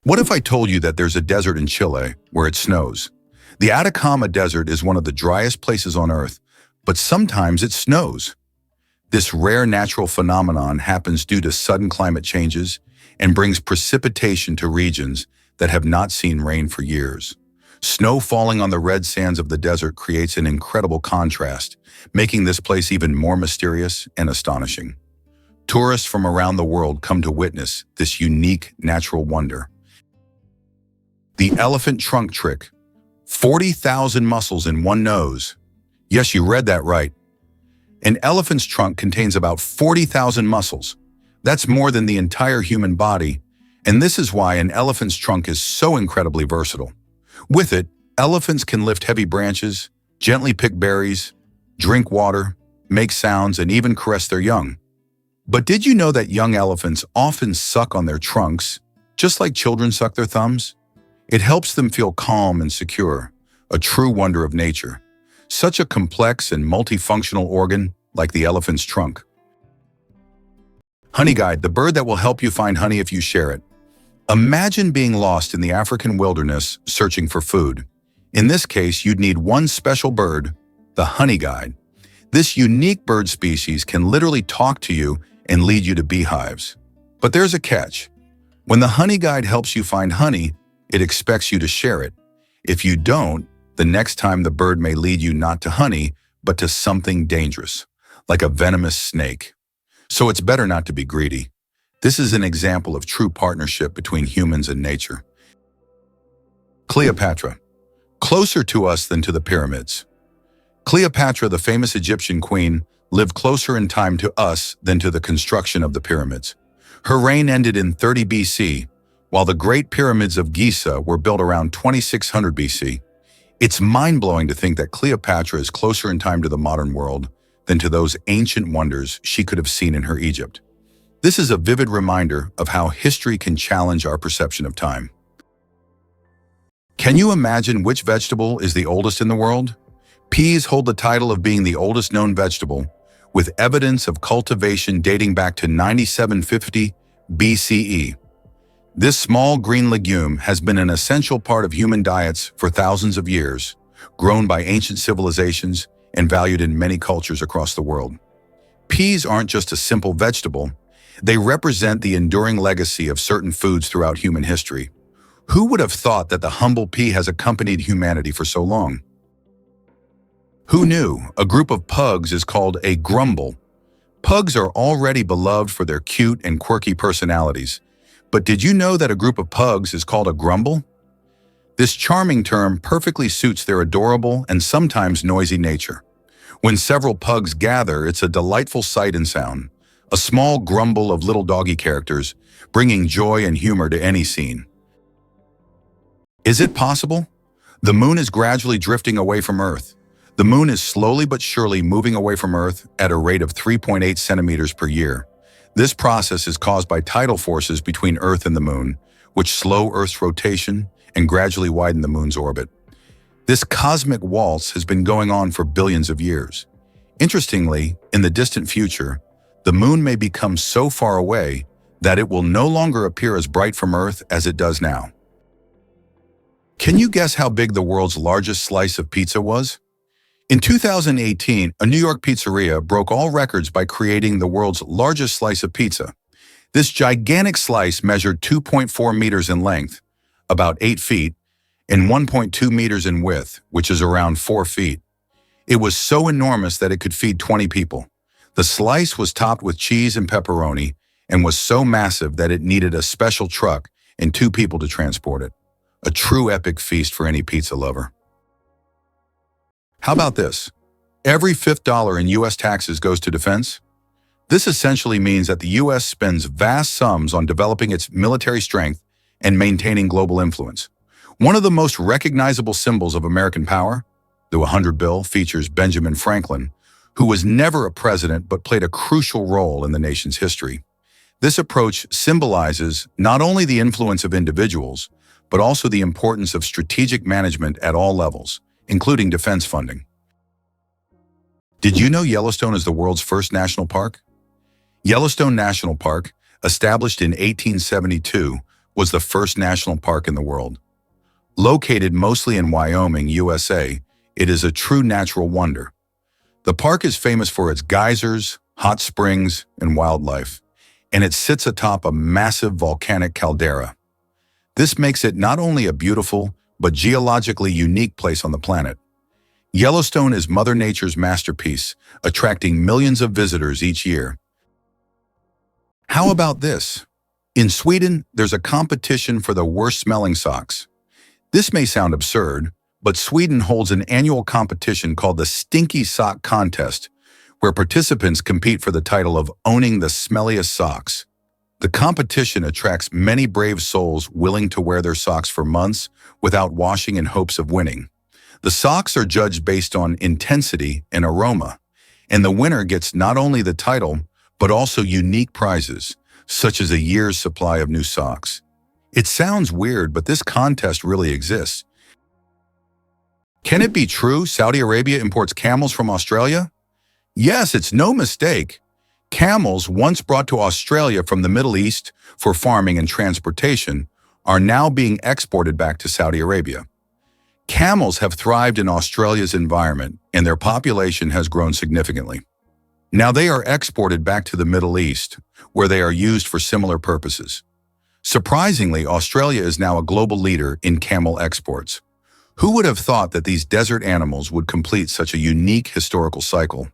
What if I told you that there's a desert in Chile where it snows? The Atacama Desert is one of the driest places on Earth, but sometimes it snows. This rare natural phenomenon happens due to sudden climate changes and brings precipitation to regions that have not seen rain for years. Snow falling on the red sands of the desert creates an incredible contrast, making this place even more mysterious and astonishing. Tourists from around the world come to witness this unique natural wonder. The elephant trunk trick. 40,000 muscles in one nose. Yes, you read that right. An elephant's trunk contains about 40,000 muscles. That's more than the entire human body, and this is why an elephant's trunk is so incredibly versatile. With it, elephants can lift heavy branches, gently pick berries, drink water, make sounds, and even caress their young. But did you know that young elephants often suck on their trunks, just like children suck their thumbs? It helps them feel calm and secure, a true wonder of nature. Such a complex and multifunctional organ like the elephant's trunk. Honey Guide, the bird that will help you find honey if you share it. Imagine being lost in the African wilderness searching for food. In this case, you'd need one special bird, the honey guide. This unique bird species can literally talk to you and lead you to beehives. But there's a catch. When the honey guide helps you find honey, it expects you to share it. If you don't, the next time the bird may lead you not to honey, but to something dangerous, like a venomous snake. So it's better not to be greedy. This is an example of true partnership between humans and nature. Cleopatra. Closer to us than to the pyramids. Cleopatra, the famous Egyptian queen, lived closer in time to us than to the construction of the pyramids. Her reign ended in 30 BC, while the Great Pyramids of Giza were built around 2600 BC. It's mind-blowing to think that Cleopatra is closer in time to the modern world than to those ancient wonders she could have seen in her Egypt. This is a vivid reminder of how history can challenge our perception of time. Can you imagine which vegetable is the oldest in the world? Peas hold the title of being the oldest known vegetable, with evidence of cultivation dating back to 9750 BCE. This small green legume has been an essential part of human diets for thousands of years, grown by ancient civilizations and valued in many cultures across the world. Peas aren't just a simple vegetable, they represent the enduring legacy of certain foods throughout human history. Who would have thought that the humble pea has accompanied humanity for so long? Who knew a group of pugs is called a grumble? Pugs are already beloved for their cute and quirky personalities. But did you know that a group of pugs is called a grumble? This charming term perfectly suits their adorable and sometimes noisy nature. When several pugs gather, it's a delightful sight and sound, a small grumble of little doggy characters, bringing joy and humor to any scene. Is it possible? The moon is gradually drifting away from Earth. The moon is slowly but surely moving away from Earth at a rate of 3.8 centimeters per year. This process is caused by tidal forces between Earth and the moon, which slow Earth's rotation and gradually widen the moon's orbit. This cosmic waltz has been going on for billions of years. Interestingly, in the distant future, the moon may become so far away that it will no longer appear as bright from Earth as it does now. Can you guess how big the world's largest slice of pizza was? In 2018, a New York pizzeria broke all records by creating the world's largest slice of pizza. This gigantic slice measured 2.4 meters in length, about 8 feet, and 1.2 meters in width, which is around 4 feet. It was so enormous that it could feed 20 people. The slice was topped with cheese and pepperoni and was so massive that it needed a special truck and 2 people to transport it. A true epic feast for any pizza lover. How about this? Every fifth dollar in U.S. taxes goes to defense. This essentially means that the U.S. spends vast sums on developing its military strength and maintaining global influence. One of the most recognizable symbols of American power, the 100 bill, features Benjamin Franklin, who was never a president but played a crucial role in the nation's history. This approach symbolizes not only the influence of individuals, but also the importance of strategic management at all levels, including defense funding. Did you know Yellowstone is the world's first national park? Yellowstone National Park, established in 1872, was the first national park in the world. Located mostly in Wyoming, USA, it is a true natural wonder. The park is famous for its geysers, hot springs, and wildlife, and it sits atop a massive volcanic caldera. This makes it not only a beautiful, but geologically unique place on the planet. Yellowstone is Mother Nature's masterpiece, attracting millions of visitors each year. How about this? In Sweden, there's a competition for the worst-smelling socks. This may sound absurd, but Sweden holds an annual competition called the Stinky Sock Contest, where participants compete for the title of owning the smelliest socks. The competition attracts many brave souls willing to wear their socks for months without washing in hopes of winning. The socks are judged based on intensity and aroma, and the winner gets not only the title, but also unique prizes, such as a year's supply of new socks. It sounds weird, but this contest really exists. Can it be true Saudi Arabia imports camels from Australia? Yes, it's no mistake. Camels, once brought to Australia from the Middle East for farming and transportation, are now being exported back to Saudi Arabia. Camels have thrived in Australia's environment, and their population has grown significantly. Now they are exported back to the Middle East, where they are used for similar purposes. Surprisingly, Australia is now a global leader in camel exports. Who would have thought that these desert animals would complete such a unique historical cycle?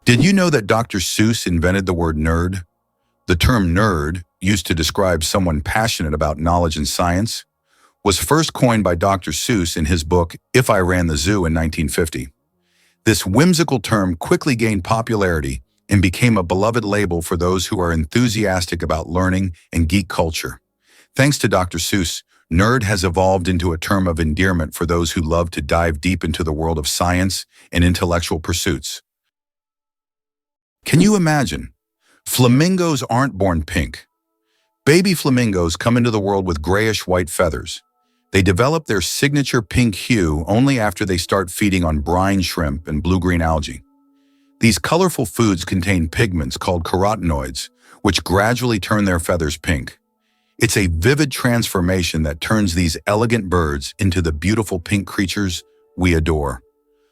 Did you know that Dr. Seuss invented the word nerd? The term nerd, used to describe someone passionate about knowledge and science, was first coined by Dr. Seuss in his book If I Ran the Zoo in 1950. This whimsical term quickly gained popularity and became a beloved label for those who are enthusiastic about learning and geek culture. Thanks to Dr. Seuss, nerd has evolved into a term of endearment for those who love to dive deep into the world of science and intellectual pursuits. Can you imagine? Flamingos aren't born pink. Baby flamingos come into the world with grayish-white feathers. They develop their signature pink hue only after they start feeding on brine shrimp and blue-green algae. These colorful foods contain pigments called carotenoids, which gradually turn their feathers pink. It's a vivid transformation that turns these elegant birds into the beautiful pink creatures we adore.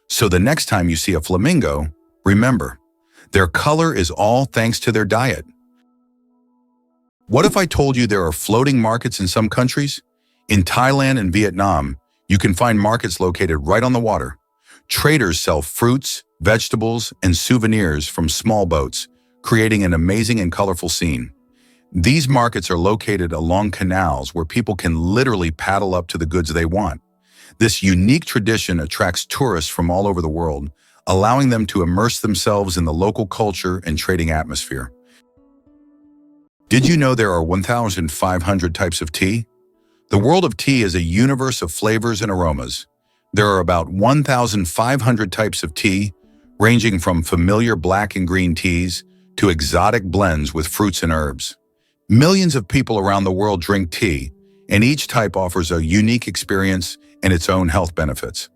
So the next time you see a flamingo, remember, their color is all thanks to their diet. What if I told you there are floating markets in some countries? In Thailand and Vietnam, you can find markets located right on the water. Traders sell fruits, vegetables, and souvenirs from small boats, creating an amazing and colorful scene. These markets are located along canals where people can literally paddle up to the goods they want. This unique tradition attracts tourists from all over the world, allowing them to immerse themselves in the local culture and trading atmosphere. Did you know there are 1,500 types of tea? The world of tea is a universe of flavors and aromas. There are about 1,500 types of tea, ranging from familiar black and green teas to exotic blends with fruits and herbs. Millions of people around the world drink tea, and each type offers a unique experience and its own health benefits.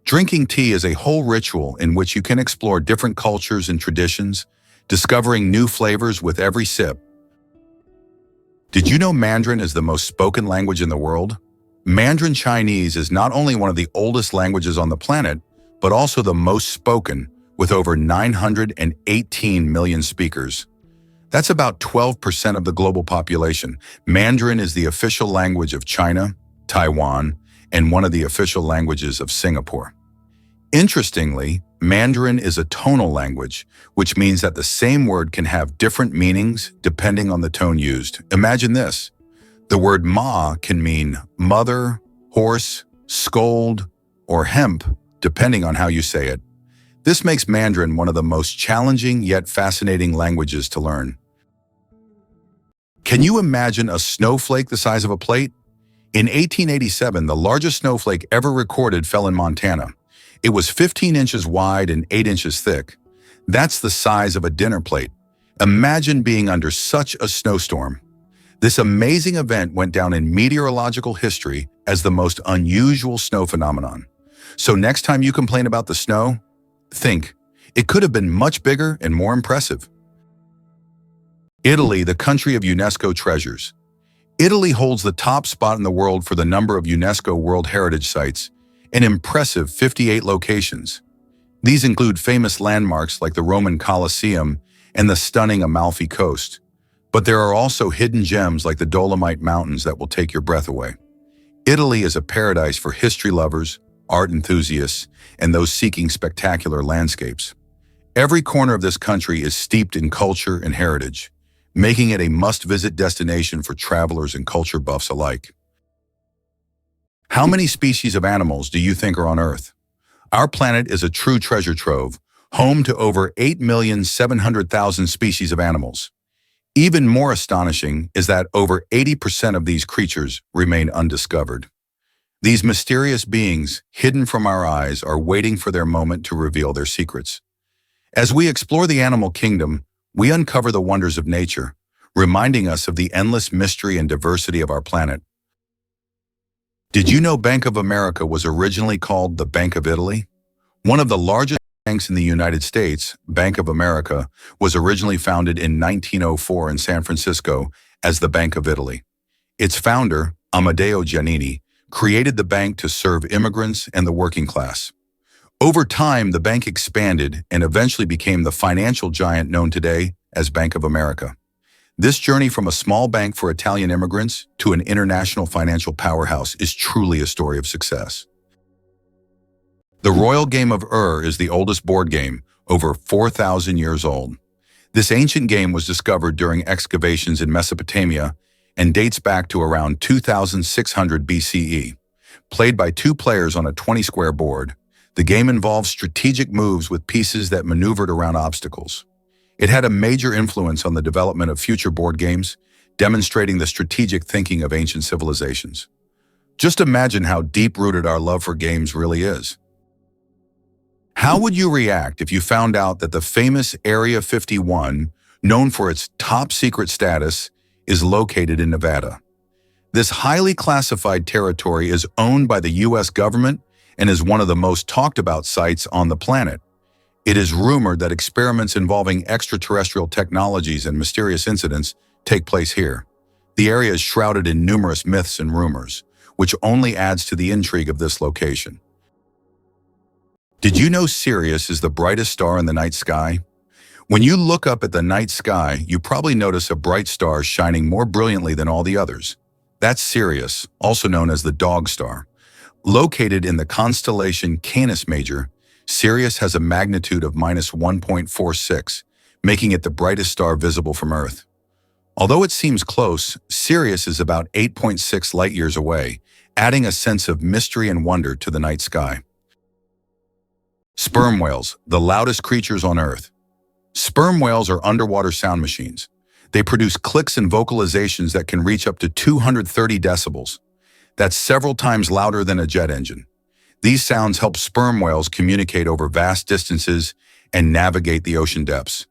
Drinking tea is a whole ritual in which you can explore different cultures and traditions, discovering new flavors with every sip. Did you know Mandarin is the most spoken language in the world? Mandarin Chinese is not only one of the oldest languages on the planet, but also the most spoken, with over 918 million speakers. That's about 12% of the global population. Mandarin is the official language of China, Taiwan, and one of the official languages of Singapore. Interestingly, Mandarin is a tonal language, which means that the same word can have different meanings depending on the tone used. Imagine this. The word ma can mean mother, horse, scold, or hemp, depending on how you say it. This makes Mandarin one of the most challenging yet fascinating languages to learn. Can you imagine a snowflake the size of a plate? In 1887, the largest snowflake ever recorded fell in Montana. It was 15 inches wide and 8 inches thick. That's the size of a dinner plate. Imagine being under such a snowstorm. This amazing event went down in meteorological history as the most unusual snow phenomenon. So next time you complain about the snow, think, it could have been much bigger and more impressive. Italy, the country of UNESCO treasures. Italy holds the top spot in the world for the number of UNESCO World Heritage Sites, an impressive 58 locations. These include famous landmarks like the Roman Colosseum and the stunning Amalfi Coast. But there are also hidden gems like the Dolomite Mountains that will take your breath away. Italy is a paradise for history lovers, art enthusiasts, and those seeking spectacular landscapes. Every corner of this country is steeped in culture and heritage, making it a must-visit destination for travelers and culture buffs alike. How many species of animals do you think are on Earth? Our planet is a true treasure trove, home to over 8,700,000 species of animals. Even more astonishing is that over 80% of these creatures remain undiscovered. These mysterious beings, hidden from our eyes, are waiting for their moment to reveal their secrets. As we explore the animal kingdom, we uncover the wonders of nature, reminding us of the endless mystery and diversity of our planet. Did you know Bank of America was originally called the Bank of Italy? One of the largest banks in the United States, Bank of America, was originally founded in 1904 in San Francisco as the Bank of Italy. Its founder, Amedeo Giannini, created the bank to serve immigrants and the working class. Over time, the bank expanded and eventually became the financial giant known today as Bank of America. This journey from a small bank for Italian immigrants to an international financial powerhouse is truly a story of success. The royal game of is the oldest board game, over 4,000 years old. This ancient game was discovered during excavations in Mesopotamia and dates back to around 2600 BCE. Played by two players on a 20-square board, the game involved strategic moves with pieces that maneuvered around obstacles. It had a major influence on the development of future board games, demonstrating the strategic thinking of ancient civilizations. Just imagine how deep-rooted our love for games really is. How would you react if you found out that the famous Area 51, known for its top-secret status, is located in Nevada? This highly classified territory is owned by the U.S. government and is one of the most talked-about sites on the planet. It is rumored that experiments involving extraterrestrial technologies and mysterious incidents take place here. The area is shrouded in numerous myths and rumors, which only adds to the intrigue of this location. Did you know Sirius is the brightest star in the night sky? When you look up at the night sky, you probably notice a bright star shining more brilliantly than all the others. That's Sirius, also known as the Dog Star. Located in the constellation Canis Major, Sirius has a magnitude of -1.46, making it the brightest star visible from Earth. Although it seems close, Sirius is about 8.6 light-years away, adding a sense of mystery and wonder to the night sky. Sperm whales, the loudest creatures on Earth. Sperm whales are underwater sound machines. They produce clicks and vocalizations that can reach up to 230 decibels. That's several times louder than a jet engine. These sounds help sperm whales communicate over vast distances and navigate the ocean depths.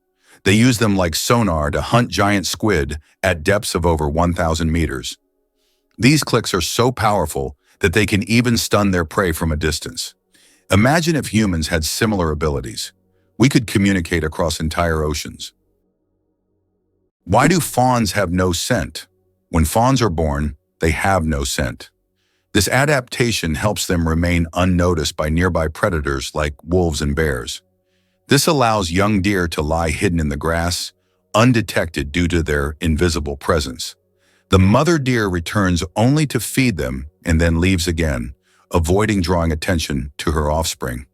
They use them like sonar to hunt giant squid at depths of over 1,000 meters. These clicks are so powerful that they can even stun their prey from a distance. Imagine if humans had similar abilities. We could communicate across entire oceans. Why do fawns have no scent? When fawns are born, they have no scent. This adaptation helps them remain unnoticed by nearby predators like wolves and bears. This allows young deer to lie hidden in the grass, undetected due to their invisible presence. The mother deer returns only to feed them and then leaves again, avoiding drawing attention to her offspring.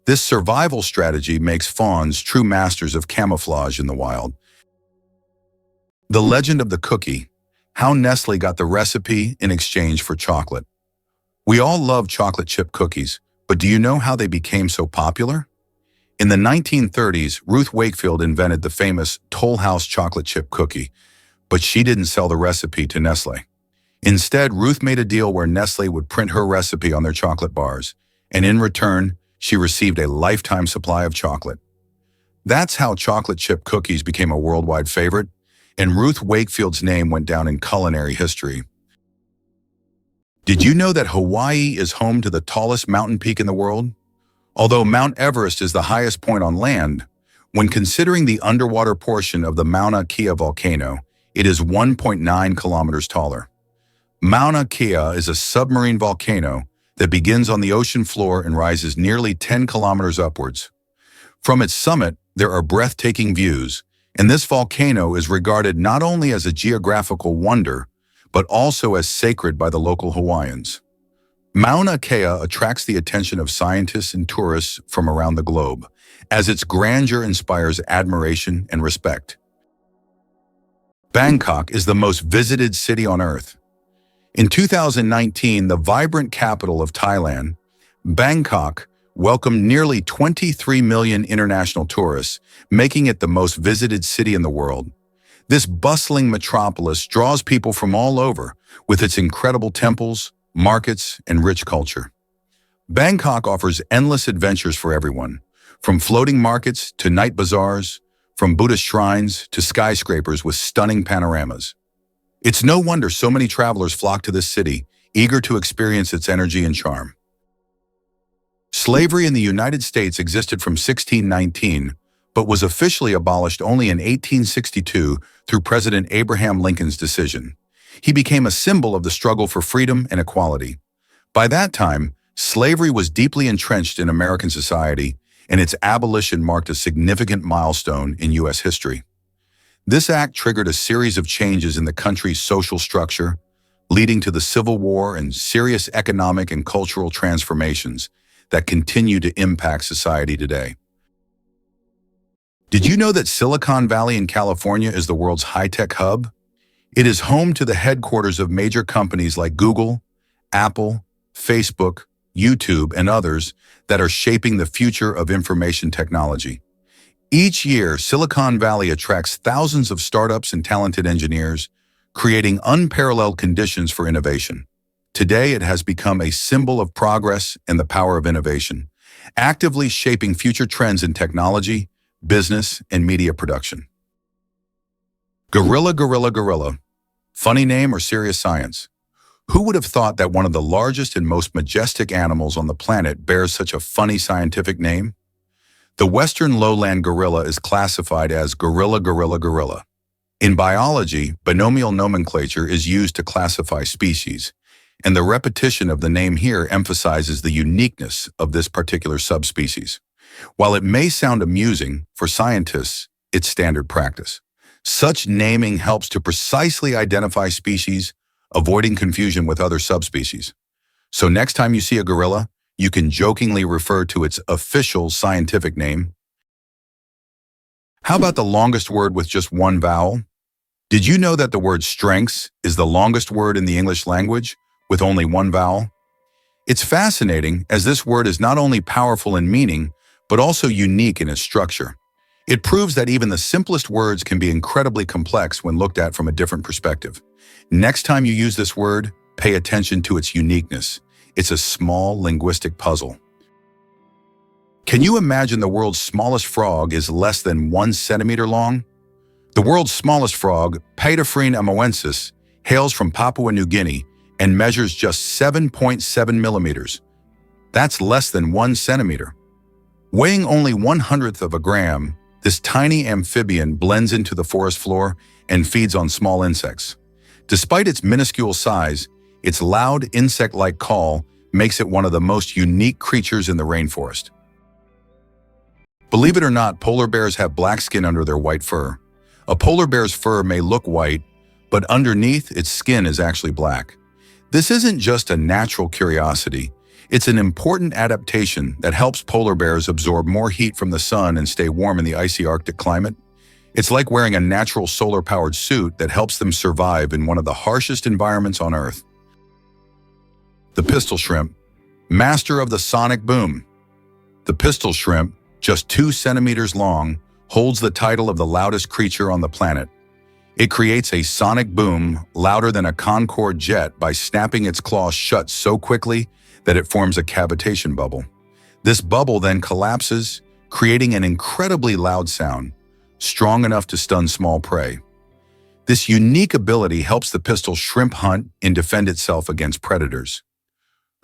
This survival strategy makes fawns true masters of camouflage in the wild. The legend of the cookie, how Nestle got the recipe in exchange for chocolate. We all love chocolate chip cookies, but do you know how they became so popular? In the 1930s, Ruth Wakefield invented the famous Toll House chocolate chip cookie, but she didn't sell the recipe to Nestle. Instead, Ruth made a deal where Nestle would print her recipe on their chocolate bars, and in return, she received a lifetime supply of chocolate. That's how chocolate chip cookies became a worldwide favorite, and Ruth Wakefield's name went down in culinary history. Did you know that Hawaii is home to the tallest mountain peak in the world? Although Mount Everest is the highest point on land, when considering the underwater portion of the Mauna Kea volcano, it is 1.9 kilometers taller. Mauna Kea is a submarine volcano that begins on the ocean floor and rises nearly 10 kilometers upwards. From its summit, there are breathtaking views, and this volcano is regarded not only as a geographical wonder, but also as sacred by the local Hawaiians. Mauna Kea attracts the attention of scientists and tourists from around the globe, as its grandeur inspires admiration and respect. Bangkok is the most visited city on Earth. In 2019, the vibrant capital of Thailand, Bangkok welcomed nearly 23 million international tourists, making it the most visited city in the world. This bustling metropolis draws people from all over, with its incredible temples, markets, and rich culture. Bangkok offers endless adventures for everyone, from floating markets to night bazaars, from Buddhist shrines to skyscrapers with stunning panoramas. It's no wonder so many travelers flock to this city, eager to experience its energy and charm. Slavery in the United States existed from 1619, but was officially abolished only in 1862 through President Abraham Lincoln's decision. He became a symbol of the struggle for freedom and equality. By that time, slavery was deeply entrenched in American society, and its abolition marked a significant milestone in U.S. history. This act triggered a series of changes in the country's social structure, leading to the Civil War and serious economic and cultural transformations that continue to impact society today. Did you know that Silicon Valley in California is the world's high-tech hub? It is home to the headquarters of major companies like Google, Apple, Facebook, YouTube, and others that are shaping the future of information technology. Each year, Silicon Valley attracts thousands of startups and talented engineers, creating unparalleled conditions for innovation. Today, it has become a symbol of progress and the power of innovation, actively shaping future trends in technology, business, and media production. Gorilla, gorilla, gorilla. Funny name or serious science? Who would have thought that one of the largest and most majestic animals on the planet bears such a funny scientific name? The western lowland gorilla is classified as gorilla, gorilla, gorilla. In biology, binomial nomenclature is used to classify species, and the repetition of the name here emphasizes the uniqueness of this particular subspecies. While it may sound amusing, for scientists, it's standard practice. Such naming helps to precisely identify species, avoiding confusion with other subspecies. So next time you see a gorilla, you can jokingly refer to its official scientific name. How about the longest word with just one vowel? Did you know that the word strengths is the longest word in the English language, with only one vowel? It's fascinating, as this word is not only powerful in meaning, but also unique in its structure. It proves that even the simplest words can be incredibly complex when looked at from a different perspective. Next time you use this word, pay attention to its uniqueness. It's a small linguistic puzzle. Can you imagine the world's smallest frog is less than 1 centimeter long? The world's smallest frog, Paedophryne amoensis, hails from Papua New Guinea and measures just 7.7 millimeters. That's less than 1 centimeter. Weighing only 1/100th of a gram, this tiny amphibian blends into the forest floor and feeds on small insects. Despite its minuscule size, its loud insect-like call makes it one of the most unique creatures in the rainforest. Believe it or not, polar bears have black skin under their white fur. A polar bear's fur may look white, but underneath, its skin is actually black. This isn't just a natural curiosity. It's an important adaptation that helps polar bears absorb more heat from the sun and stay warm in the icy Arctic climate. It's like wearing a natural solar-powered suit that helps them survive in one of the harshest environments on Earth. The pistol shrimp, master of the sonic boom. The pistol shrimp, just 2 centimeters long, holds the title of the loudest creature on the planet. It creates a sonic boom louder than a Concorde jet by snapping its claws shut so quickly that it forms a cavitation bubble. This bubble then collapses, creating an incredibly loud sound, strong enough to stun small prey. This unique ability helps the pistol shrimp hunt and defend itself against predators.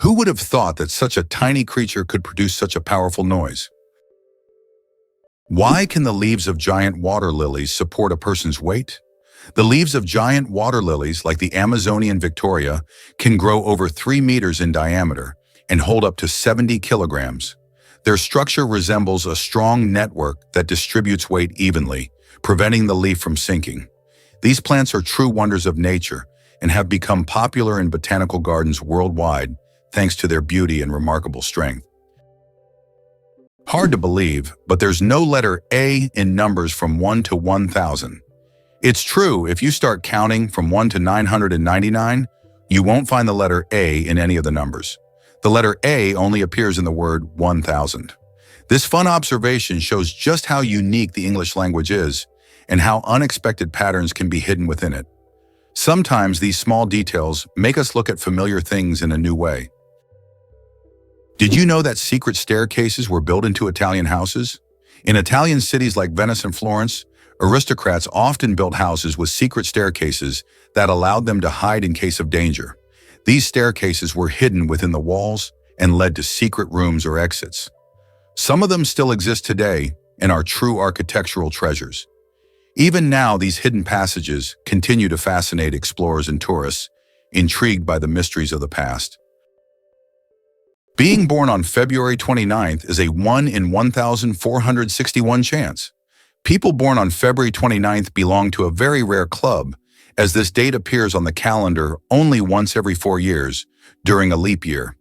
Who would have thought that such a tiny creature could produce such a powerful noise? Why can the leaves of giant water lilies support a person's weight? The leaves of giant water lilies like the Amazonian Victoria can grow over 3 meters in diameter and hold up to 70 kilograms. Their structure resembles a strong network that distributes weight evenly, preventing the leaf from sinking. These plants are true wonders of nature and have become popular in botanical gardens worldwide thanks to their beauty and remarkable strength. Hard to believe, but there's no letter A in numbers from 1 to 1,000. It's true, if you start counting from 1 to 999, you won't find the letter A in any of the numbers. The letter A only appears in the word 1,000. This fun observation shows just how unique the English language is and how unexpected patterns can be hidden within it. Sometimes these small details make us look at familiar things in a new way. Did you know that secret staircases were built into Italian houses? In Italian cities like Venice and Florence, aristocrats often built houses with secret staircases that allowed them to hide in case of danger. These staircases were hidden within the walls and led to secret rooms or exits. Some of them still exist today and are true architectural treasures. Even now, these hidden passages continue to fascinate explorers and tourists, intrigued by the mysteries of the past. Being born on February 29th is a 1 in 1,461 chance. People born on February 29th belong to a very rare club, as this date appears on the calendar only once every 4 years, during a leap year.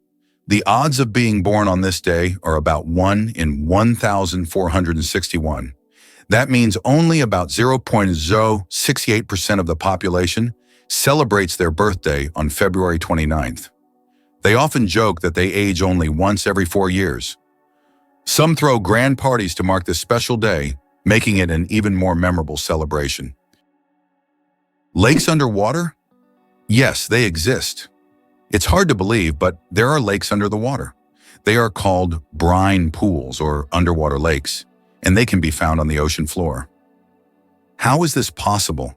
The odds of being born on this day are about 1 in 1,461. That means only about 0.068% of the population celebrates their birthday on February 29th. They often joke that they age only once every 4 years. Some throw grand parties to mark this special day, making it an even more memorable celebration. Lakes underwater? Yes, they exist. It's hard to believe, but there are lakes under the water. They are called brine pools or underwater lakes, and they can be found on the ocean floor. How is this possible?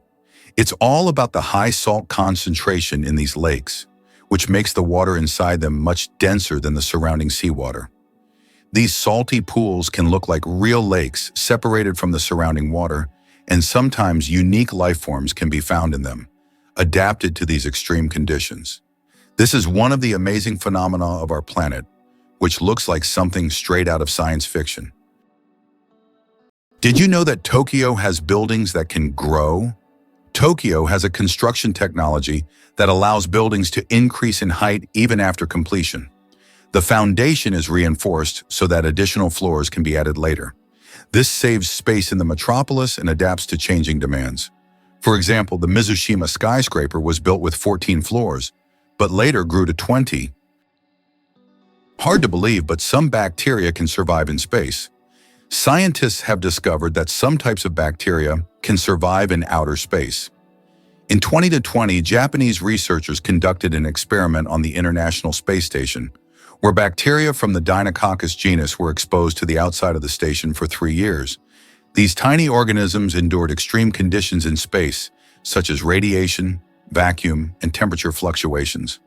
It's all about the high salt concentration in these lakes, which makes the water inside them much denser than the surrounding seawater. These salty pools can look like real lakes separated from the surrounding water, and sometimes unique life forms can be found in them, adapted to these extreme conditions. This is one of the amazing phenomena of our planet, which looks like something straight out of science fiction. Did you know that Tokyo has buildings that can grow? Tokyo has a construction technology that allows buildings to increase in height even after completion. The foundation is reinforced so that additional floors can be added later. This saves space in the metropolis and adapts to changing demands. For example, the Mizushima skyscraper was built with 14 floors, but later grew to 20. Hard to believe, but some bacteria can survive in space. Scientists have discovered that some types of bacteria can survive in outer space. In 2020, Japanese researchers conducted an experiment on the International Space Station, where bacteria from the Deinococcus genus were exposed to the outside of the station for 3 years. These tiny organisms endured extreme conditions in space, such as radiation, vacuum, and temperature fluctuations.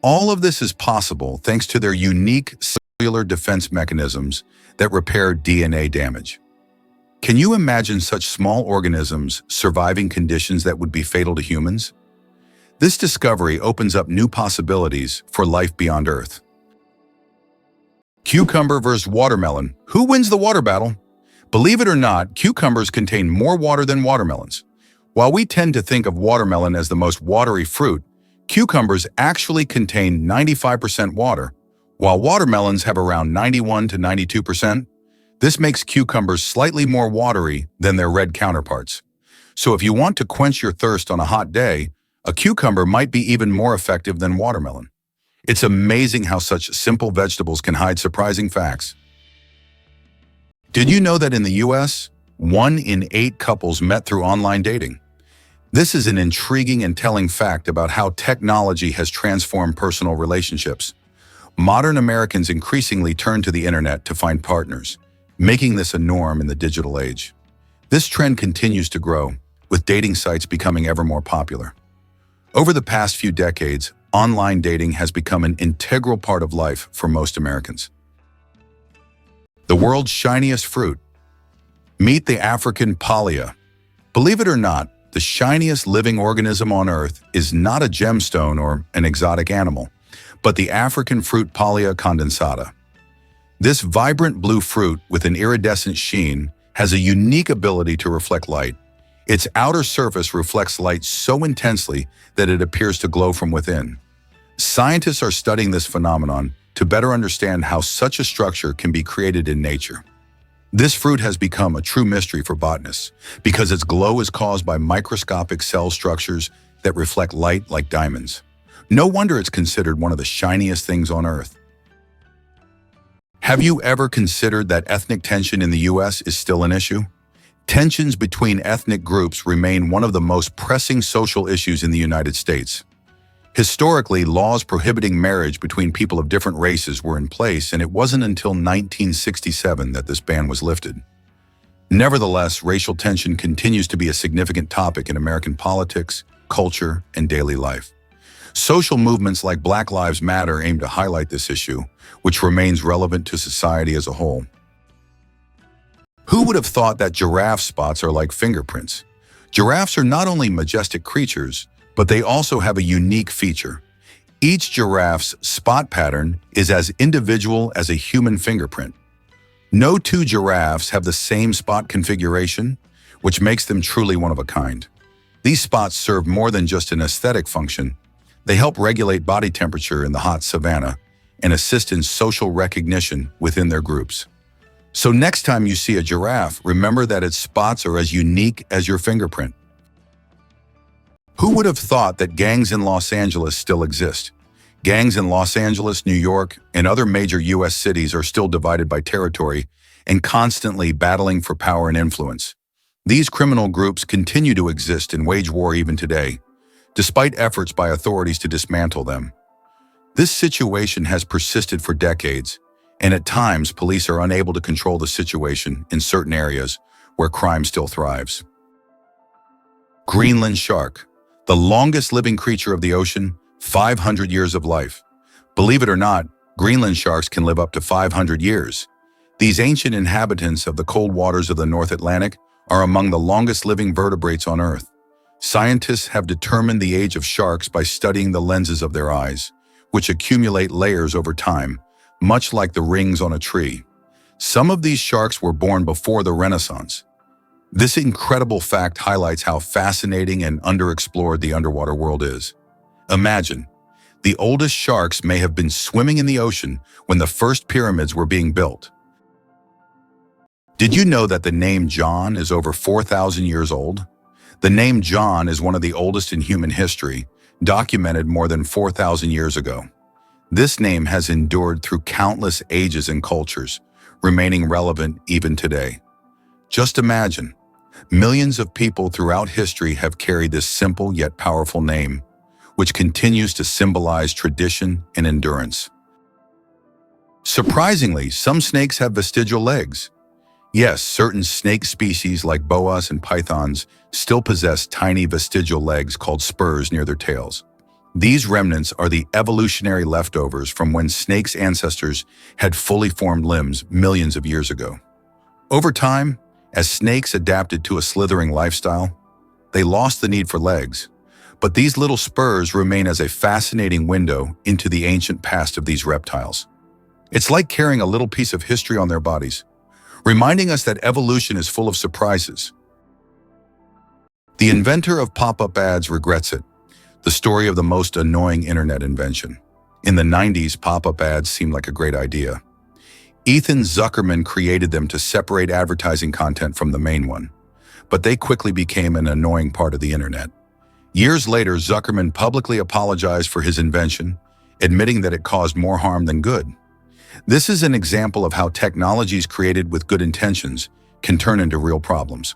All of this is possible thanks to their unique cellular defense mechanisms that repair DNA damage. Can you imagine such small organisms surviving conditions that would be fatal to humans? This discovery opens up new possibilities for life beyond Earth. Cucumber versus watermelon. Who wins the water battle? Believe it or not, cucumbers contain more water than watermelons. While we tend to think of watermelon as the most watery fruit, cucumbers actually contain 95% water, while watermelons have around 91 to 92%. This makes cucumbers slightly more watery than their red counterparts. So if you want to quench your thirst on a hot day, a cucumber might be even more effective than watermelon. It's amazing how such simple vegetables can hide surprising facts. Did you know that in the US, 1 in 8 couples met through online dating? This is an intriguing and telling fact about how technology has transformed personal relationships. Modern Americans increasingly turn to the internet to find partners, making this a norm in the digital age. This trend continues to grow, with dating sites becoming ever more popular. Over the past few decades, online dating has become an integral part of life for most Americans. The world's shiniest fruit. Meet the African palea. Believe it or not, the shiniest living organism on Earth is not a gemstone or an exotic animal, but the African fruit Palea condensata. This vibrant blue fruit with an iridescent sheen has a unique ability to reflect light. Its outer surface reflects light so intensely that it appears to glow from within. Scientists are studying this phenomenon to better understand how such a structure can be created in nature. This fruit has become a true mystery for botanists because its glow is caused by microscopic cell structures that reflect light like diamonds. No wonder it's considered one of the shiniest things on Earth. Have you ever considered that ethnic tension in the U.S. is still an issue? Tensions between ethnic groups remain one of the most pressing social issues in the United States. Historically, laws prohibiting marriage between people of different races were in place, and it wasn't until 1967 that this ban was lifted. Nevertheless, racial tension continues to be a significant topic in American politics, culture, and daily life. Social movements like Black Lives Matter aim to highlight this issue, which remains relevant to society as a whole. Who would have thought that giraffe spots are like fingerprints? Giraffes are not only majestic creatures, but they also have a unique feature. Each giraffe's spot pattern is as individual as a human fingerprint. No two giraffes have the same spot configuration, which makes them truly one of a kind. These spots serve more than just an aesthetic function. They help regulate body temperature in the hot savanna and assist in social recognition within their groups. So next time you see a giraffe, remember that its spots are as unique as your fingerprint. Who would have thought that gangs in Los Angeles still exist? Gangs in Los Angeles, New York, and other major U.S. cities are still divided by territory and constantly battling for power and influence. These criminal groups continue to exist and wage war even today, despite efforts by authorities to dismantle them. This situation has persisted for decades, and at times police are unable to control the situation in certain areas where crime still thrives. Greenland shark, the longest living creature of the ocean, 500 years of life. Believe it or not, Greenland sharks can live up to 500 years. These ancient inhabitants of the cold waters of the North Atlantic are among the longest living vertebrates on Earth. Scientists have determined the age of sharks by studying the lenses of their eyes, which accumulate layers over time, much like the rings on a tree. Some of these sharks were born before the Renaissance. This incredible fact highlights how fascinating and underexplored the underwater world is. Imagine, the oldest sharks may have been swimming in the ocean when the first pyramids were being built. Did you know that the name John is over 4,000 years old? The name John is one of the oldest in human history, documented more than 4,000 years ago. This name has endured through countless ages and cultures, remaining relevant even today. Just imagine, millions of people throughout history have carried this simple yet powerful name, which continues to symbolize tradition and endurance. Surprisingly, some snakes have vestigial legs. Yes, certain snake species like boas and pythons still possess tiny vestigial legs called spurs near their tails. These remnants are the evolutionary leftovers from when snakes' ancestors had fully formed limbs millions of years ago. Over time, as snakes adapted to a slithering lifestyle, they lost the need for legs. But these little spurs remain as a fascinating window into the ancient past of these reptiles. It's like carrying a little piece of history on their bodies, reminding us that evolution is full of surprises. The inventor of pop-up ads regrets it. The story of the most annoying internet invention. In the 90s, pop-up ads seemed like a great idea. Ethan Zuckerman created them to separate advertising content from the main one, but they quickly became an annoying part of the internet. Years later, Zuckerman publicly apologized for his invention, admitting that it caused more harm than good. This is an example of how technologies created with good intentions can turn into real problems.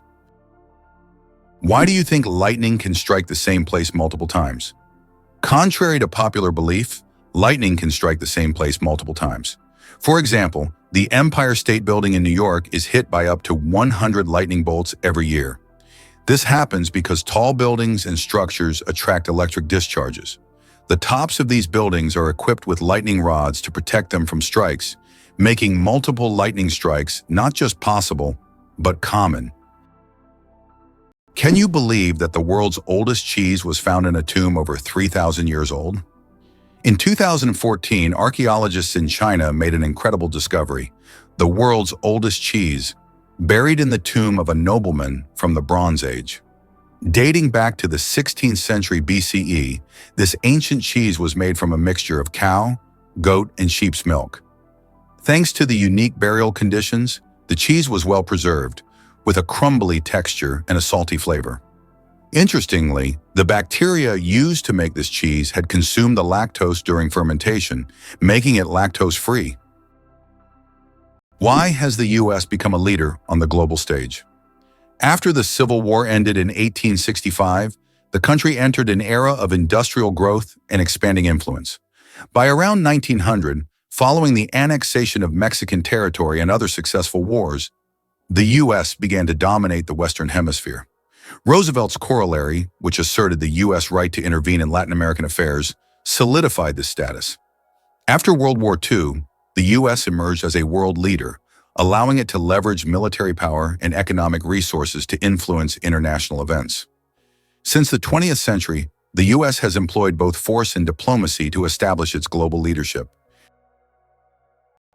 Why do you think lightning can strike the same place multiple times? Contrary to popular belief, lightning can strike the same place multiple times. For example, the Empire State Building in New York is hit by up to 100 lightning bolts every year. This happens because tall buildings and structures attract electric discharges. The tops of these buildings are equipped with lightning rods to protect them from strikes, making multiple lightning strikes not just possible, but common. Can you believe that the world's oldest cheese was found in a tomb over 3,000 years old? In 2014, archaeologists in China made an incredible discovery: the world's oldest cheese, buried in the tomb of a nobleman from the Bronze Age. Dating back to the 16th century BCE, this ancient cheese was made from a mixture of cow, goat, and sheep's milk. Thanks to the unique burial conditions, the cheese was well preserved, with a crumbly texture and a salty flavor. Interestingly, the bacteria used to make this cheese had consumed the lactose during fermentation, making it lactose-free. Why has the U.S. become a leader on the global stage? After the Civil War ended in 1865, the country entered an era of industrial growth and expanding influence. By around 1900, following the annexation of Mexican territory and other successful wars, the U.S. began to dominate the Western Hemisphere. Roosevelt's corollary, which asserted the U.S. right to intervene in Latin American affairs, solidified this status. After World War II, the U.S. emerged as a world leader, allowing it to leverage military power and economic resources to influence international events. Since the 20th century, the U.S. has employed both force and diplomacy to establish its global leadership.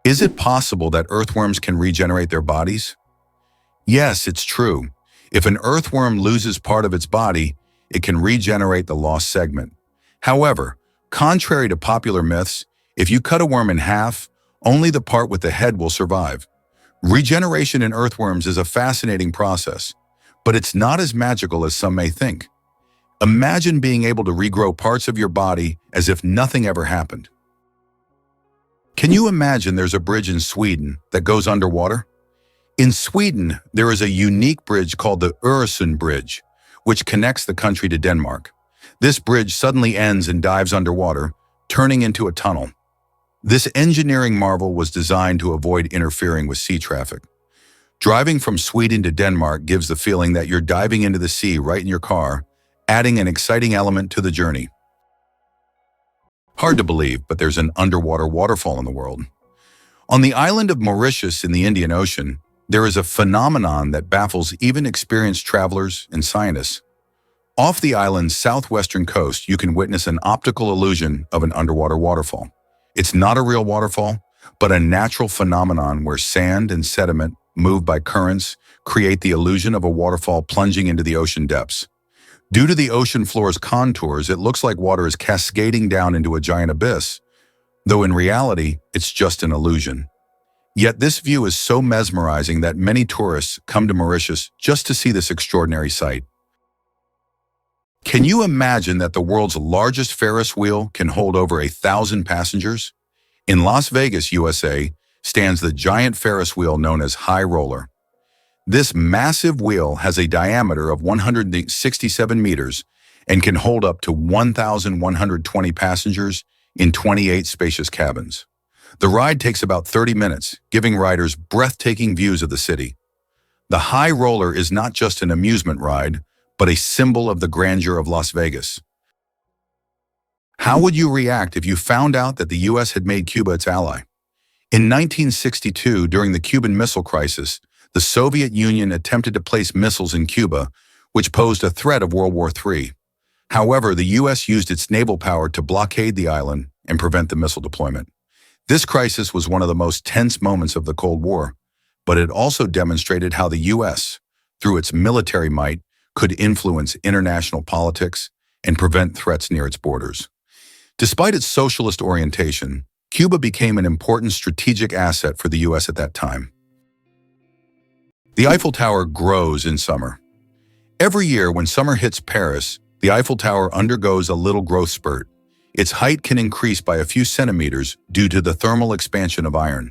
Is it possible that earthworms can regenerate their bodies? Yes, it's true. If an earthworm loses part of its body, it can regenerate the lost segment. However, contrary to popular myths, if you cut a worm in half, only the part with the head will survive. Regeneration in earthworms is a fascinating process, but it's not as magical as some may think. Imagine being able to regrow parts of your body as if nothing ever happened. Can you imagine there's a bridge in Sweden that goes underwater? In Sweden, there is a unique bridge called the Öresund Bridge, which connects the country to Denmark. This bridge suddenly ends and dives underwater, turning into a tunnel. This engineering marvel was designed to avoid interfering with sea traffic. Driving from Sweden to Denmark gives the feeling that you're diving into the sea right in your car, adding an exciting element to the journey. Hard to believe, but there's an underwater waterfall in the world. On the island of Mauritius in the Indian Ocean, there is a phenomenon that baffles even experienced travelers and scientists. Off the island's southwestern coast, you can witness an optical illusion of an underwater waterfall. It's not a real waterfall, but a natural phenomenon where sand and sediment, moved by currents, create the illusion of a waterfall plunging into the ocean depths. Due to the ocean floor's contours, it looks like water is cascading down into a giant abyss, though in reality, it's just an illusion. Yet this view is so mesmerizing that many tourists come to Mauritius just to see this extraordinary sight. Can you imagine that the world's largest Ferris wheel can hold over 1,000 passengers? In Las Vegas, USA, stands the giant Ferris wheel known as High Roller. This massive wheel has a diameter of 167 meters and can hold up to 1,120 passengers in 28 spacious cabins. The ride takes about 30 minutes, giving riders breathtaking views of the city. The High Roller is not just an amusement ride, but a symbol of the grandeur of Las Vegas. How would you react if you found out that the U.S. had made Cuba its ally? In 1962, during the Cuban Missile Crisis, the Soviet Union attempted to place missiles in Cuba, which posed a threat of World War III. However, the U.S. used its naval power to blockade the island and prevent the missile deployment. This crisis was one of the most tense moments of the Cold War, but it also demonstrated how the U.S., through its military might, could influence international politics and prevent threats near its borders. Despite its socialist orientation, Cuba became an important strategic asset for the U.S. at that time. The Eiffel Tower grows in summer. Every year when summer hits Paris, the Eiffel Tower undergoes a little growth spurt. Its height can increase by a few centimeters due to the thermal expansion of iron.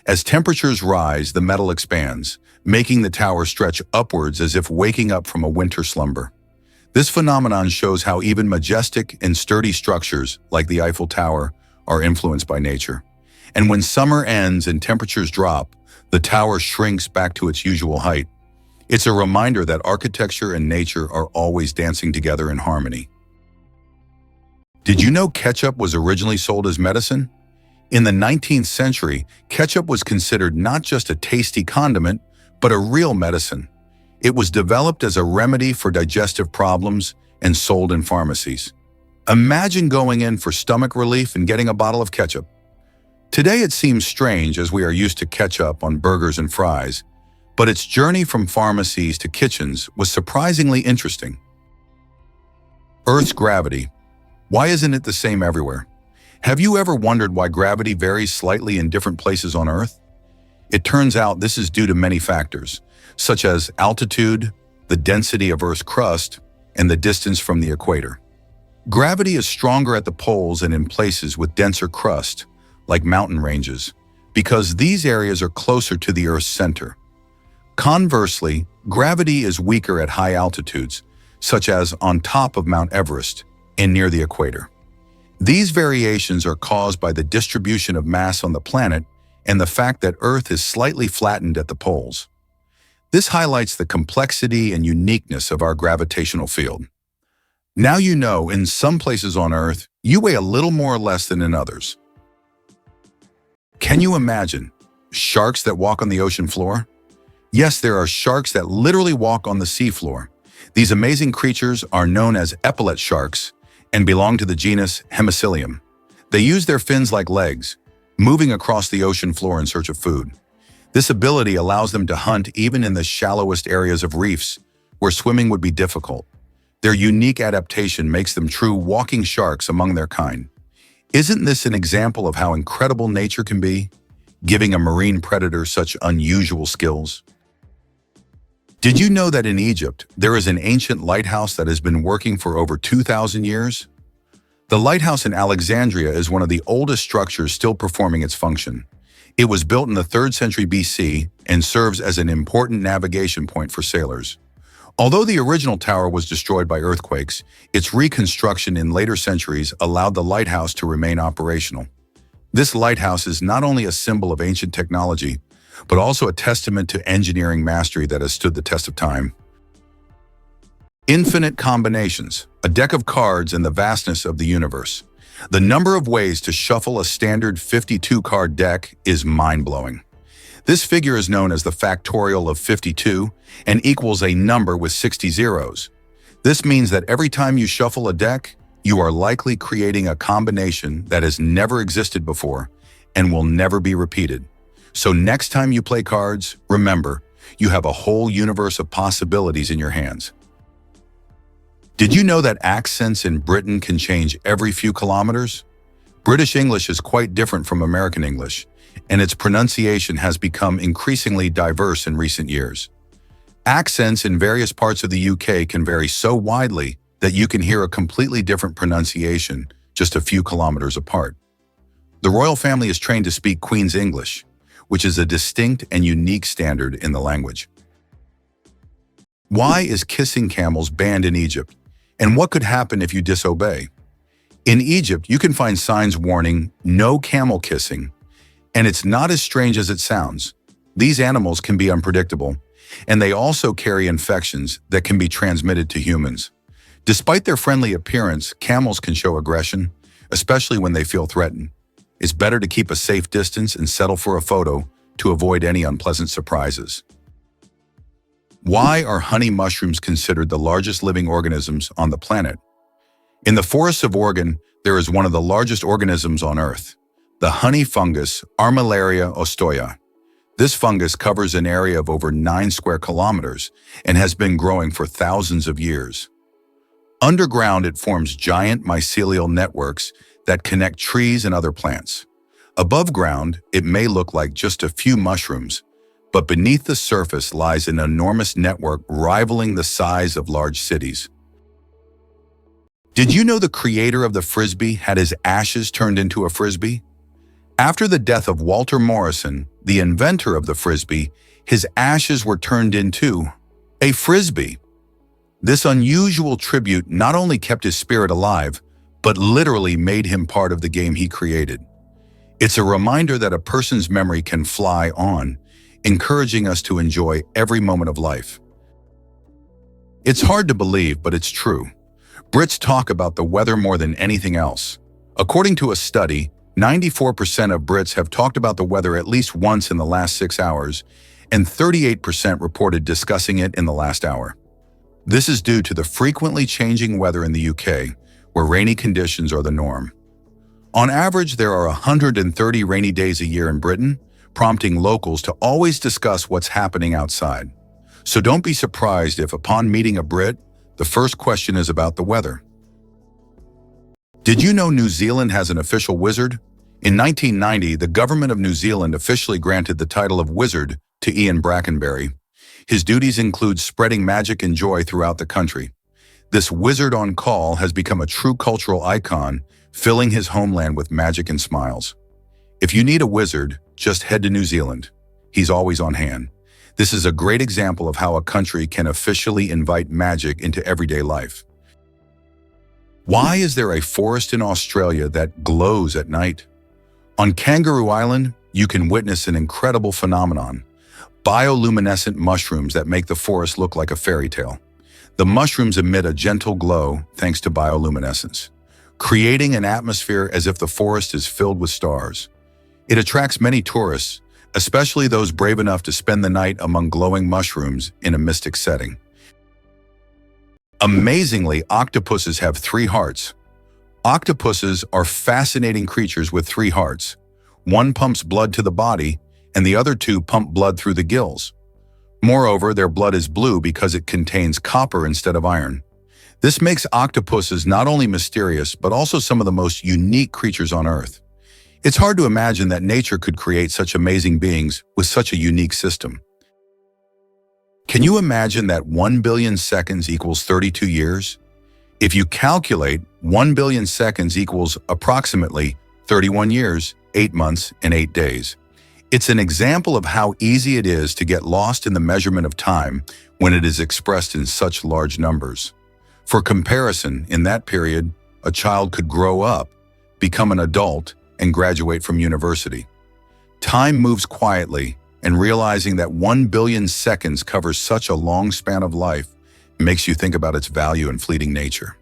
As temperatures rise, the metal expands, making the tower stretch upwards as if waking up from a winter slumber. This phenomenon shows how even majestic and sturdy structures, like the Eiffel Tower, are influenced by nature. And when summer ends and temperatures drop, the tower shrinks back to its usual height. It's a reminder that architecture and nature are always dancing together in harmony. Did you know ketchup was originally sold as medicine? In the 19th century, ketchup was considered not just a tasty condiment, but a real medicine. It was developed as a remedy for digestive problems and sold in pharmacies. Imagine going in for stomach relief and getting a bottle of ketchup. Today it seems strange as we are used to ketchup on burgers and fries, but its journey from pharmacies to kitchens was surprisingly interesting. Earth's gravity. Why isn't it the same everywhere? Have you ever wondered why gravity varies slightly in different places on Earth? It turns out this is due to many factors, such as altitude, the density of Earth's crust, and the distance from the equator. Gravity is stronger at the poles and in places with denser crust, like mountain ranges, because these areas are closer to the Earth's center. Conversely, gravity is weaker at high altitudes, such as on top of Mount Everest and near the equator. These variations are caused by the distribution of mass on the planet and the fact that Earth is slightly flattened at the poles. This highlights the complexity and uniqueness of our gravitational field. Now you know, in some places on Earth, you weigh a little more or less than in others. Can you imagine sharks that walk on the ocean floor? Yes, there are sharks that literally walk on the seafloor. These amazing creatures are known as epaulet sharks and belong to the genus Hemicillium. They use their fins like legs, moving across the ocean floor in search of food. This ability allows them to hunt even in the shallowest areas of reefs, where swimming would be difficult. Their unique adaptation makes them true walking sharks among their kind. Isn't this an example of how incredible nature can be, giving a marine predator such unusual skills? Did you know that in Egypt, there is an ancient lighthouse that has been working for over 2,000 years? The lighthouse in Alexandria is one of the oldest structures still performing its function. It was built in the 3rd century BC and serves as an important navigation point for sailors. Although the original tower was destroyed by earthquakes, its reconstruction in later centuries allowed the lighthouse to remain operational. This lighthouse is not only a symbol of ancient technology, but also a testament to engineering mastery that has stood the test of time. Infinite combinations, a deck of cards in the vastness of the universe. The number of ways to shuffle a standard 52-card deck is mind-blowing. This figure is known as the factorial of 52 and equals a number with 60 zeros. This means that every time you shuffle a deck, you are likely creating a combination that has never existed before and will never be repeated. So next time you play cards, remember, you have a whole universe of possibilities in your hands. Did you know that accents in Britain can change every few kilometers? British English is quite different from American English, and its pronunciation has become increasingly diverse in recent years. Accents in various parts of the UK can vary so widely that you can hear a completely different pronunciation just a few kilometers apart. The royal family is trained to speak Queen's English, which is a distinct and unique standard in the language. Why is kissing camels banned in Egypt? And what could happen if you disobey? In Egypt, you can find signs warning, "No camel kissing," and it's not as strange as it sounds. These animals can be unpredictable, and they also carry infections that can be transmitted to humans. Despite their friendly appearance, camels can show aggression, especially when they feel threatened. It's better to keep a safe distance and settle for a photo to avoid any unpleasant surprises. Why are honey mushrooms considered the largest living organisms on the planet? In the forests of Oregon, there is one of the largest organisms on Earth, the honey fungus Armillaria ostoya. This fungus covers an area of over 9 square kilometers and has been growing for thousands of years. Underground, it forms giant mycelial networks that connect trees and other plants. Above ground, it may look like just a few mushrooms, but beneath the surface lies an enormous network rivaling the size of large cities. Did you know the creator of the Frisbee had his ashes turned into a Frisbee? After the death of Walter Morrison, the inventor of the Frisbee, his ashes were turned into a Frisbee. This unusual tribute not only kept his spirit alive, but literally made him part of the game he created. It's a reminder that a person's memory can fly on, encouraging us to enjoy every moment of life. It's hard to believe, but it's true. Brits talk about the weather more than anything else. According to a study, 94% of Brits have talked about the weather at least once in the last 6 hours, and 38% reported discussing it in the last hour. This is due to the frequently changing weather in the UK, where rainy conditions are the norm. On average, there are 130 rainy days a year in Britain, prompting locals to always discuss what's happening outside. So don't be surprised if, upon meeting a Brit, the first question is about the weather. Did you know New Zealand has an official wizard? In 1990, the government of New Zealand officially granted the title of wizard to Ian Brackenbury. His duties include spreading magic and joy throughout the country. This wizard on call has become a true cultural icon, filling his homeland with magic and smiles. If you need a wizard, just head to New Zealand. He's always on hand. This is a great example of how a country can officially invite magic into everyday life. Why is there a forest in Australia that glows at night? On Kangaroo Island, you can witness an incredible phenomenon: bioluminescent mushrooms that make the forest look like a fairy tale. The mushrooms emit a gentle glow thanks to bioluminescence, creating an atmosphere as if the forest is filled with stars. It attracts many tourists, especially those brave enough to spend the night among glowing mushrooms in a mystic setting. Amazingly, octopuses have 3 hearts. Octopuses are fascinating creatures with 3 hearts. One pumps blood to the body, and the other 2 pump blood through the gills. Moreover, their blood is blue because it contains copper instead of iron. This makes octopuses not only mysterious, but also some of the most unique creatures on Earth. It's hard to imagine that nature could create such amazing beings with such a unique system. Can you imagine that 1 billion seconds equals 32 years? If you calculate, 1 billion seconds equals approximately 31 years, 8 months, and 8 days. It's an example of how easy it is to get lost in the measurement of time when it is expressed in such large numbers. For comparison, in that period, a child could grow up, become an adult, and graduate from university. Time moves quietly, and realizing that 1 billion seconds covers such a long span of life makes you think about its value and fleeting nature.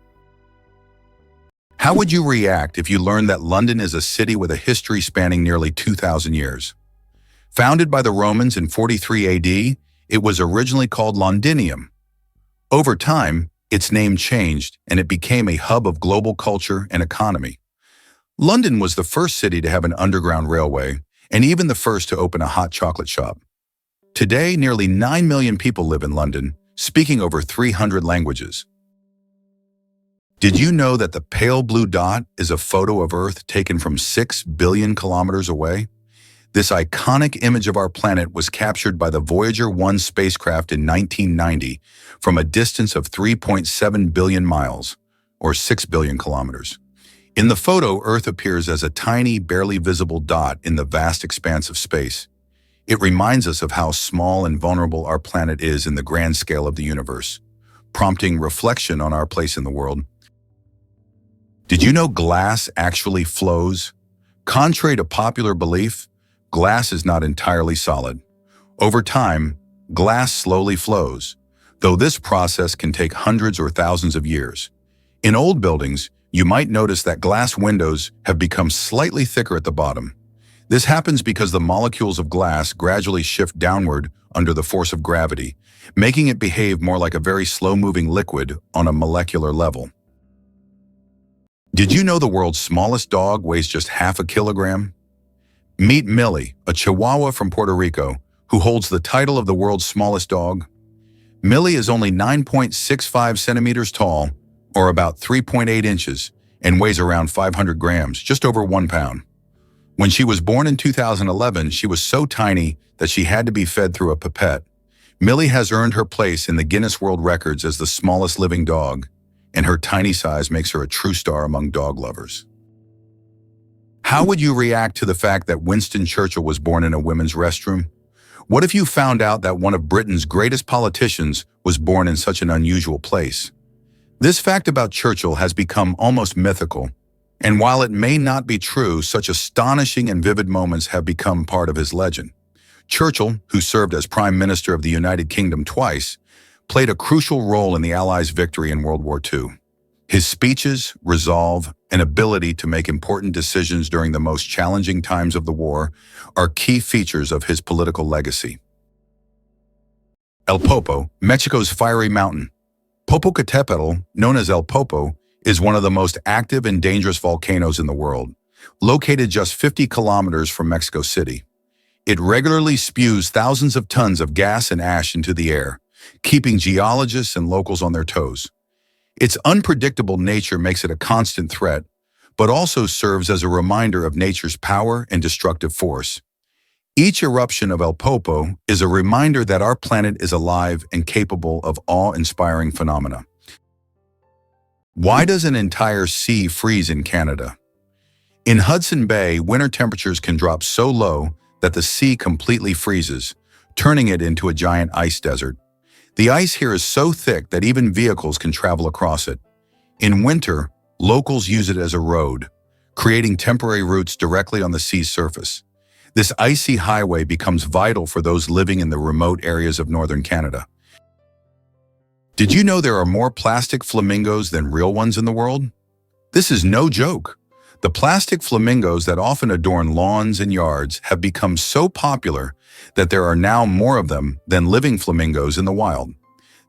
How would you react if you learned that London is a city with a history spanning nearly 2,000 years? Founded by the Romans in 43 AD, it was originally called Londinium. Over time, its name changed and it became a hub of global culture and economy. London was the first city to have an underground railway and even the first to open a hot chocolate shop. Today, nearly 9 million people live in London, speaking over 300 languages. Did you know that the pale blue dot is a photo of Earth taken from 6 billion kilometers away? This iconic image of our planet was captured by the Voyager 1 spacecraft in 1990 from a distance of 3.7 billion miles, or 6 billion kilometers. In the photo, Earth appears as a tiny, barely visible dot in the vast expanse of space. It reminds us of how small and vulnerable our planet is in the grand scale of the universe, prompting reflection on our place in the world. Did you know glass actually flows? Contrary to popular belief, glass is not entirely solid. Over time, glass slowly flows, though this process can take hundreds or thousands of years. In old buildings, you might notice that glass windows have become slightly thicker at the bottom. This happens because the molecules of glass gradually shift downward under the force of gravity, making it behave more like a very slow-moving liquid on a molecular level. Did you know the world's smallest dog weighs just half a kilogram? Meet Millie, a Chihuahua from Puerto Rico, who holds the title of the world's smallest dog. Millie is only 9.65 centimeters tall, or about 3.8 inches, and weighs around 500 grams, just over 1 pound. When she was born in 2011, she was so tiny that she had to be fed through a pipette. Millie has earned her place in the Guinness World Records as the smallest living dog, and her tiny size makes her a true star among dog lovers. How would you react to the fact that Winston Churchill was born in a women's restroom? What if you found out that one of Britain's greatest politicians was born in such an unusual place? This fact about Churchill has become almost mythical, and while it may not be true, such astonishing and vivid moments have become part of his legend. Churchill, who served as Prime Minister of the United Kingdom twice, played a crucial role in the Allies' victory in World War II. His speeches, resolve, and ability to make important decisions during the most challenging times of the war are key features of his political legacy. El Popo, Mexico's fiery mountain. Popocatépetl, known as El Popo, is one of the most active and dangerous volcanoes in the world, located just 50 kilometers from Mexico City. It regularly spews thousands of tons of gas and ash into the air, keeping geologists and locals on their toes. Its unpredictable nature makes it a constant threat, but also serves as a reminder of nature's power and destructive force. Each eruption of El Popo is a reminder that our planet is alive and capable of awe-inspiring phenomena. Why does an entire sea freeze in Canada? In Hudson Bay, winter temperatures can drop so low that the sea completely freezes, turning it into a giant ice desert. The ice here is so thick that even vehicles can travel across it. In winter, locals use it as a road, creating temporary routes directly on the sea's surface. This icy highway becomes vital for those living in the remote areas of northern Canada. Did you know there are more plastic flamingos than real ones in the world? This is no joke. The plastic flamingos that often adorn lawns and yards have become so popular that there are now more of them than living flamingos in the wild.